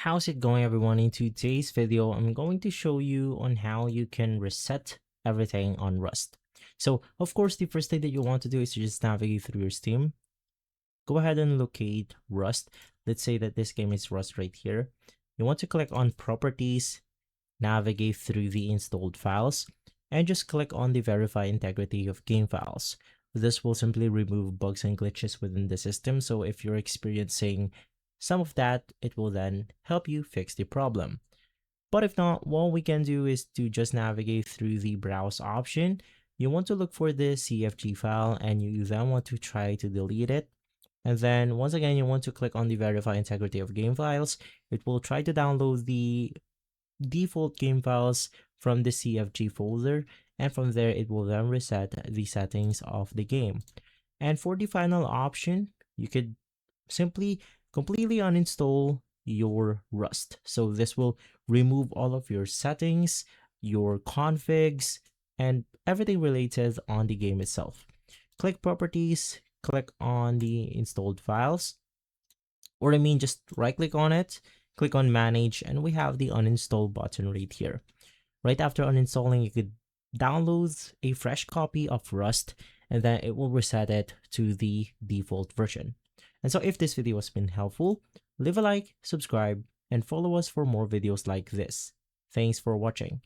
How's it going, everyone? In today's video, I'm going to show you on how you can reset everything on Rust. So of course, the first thing that you want to do is to just navigate through your Steam. Go ahead and locate Rust. Let's say that this game is Rust right here. You want to click on Properties, navigate through the installed files, and just click on the Verify Integrity of Game Files. This will simply remove bugs and glitches within the system. So if you're experiencing some of that, it will then help you fix the problem. But if not, what we can do is to just navigate through the browse option. You want to look for the CFG file and you then want to try to delete it. And then once again, you want to click on the Verify Integrity of Game Files. It will try to download the default game files from the CFG folder, and from there it will then reset the settings of the game. And for the final option, you could simply completely uninstall your Rust. So this will remove all of your settings, your configs, and everything related on the game itself. Click Properties, click on the installed files, or just right click on it, click on Manage, and we have the uninstall button right here. Right after uninstalling, you could download a fresh copy of Rust, and then it will reset it to the default version. And so if this video has been helpful, leave a like, subscribe, and follow us for more videos like this. Thanks for watching.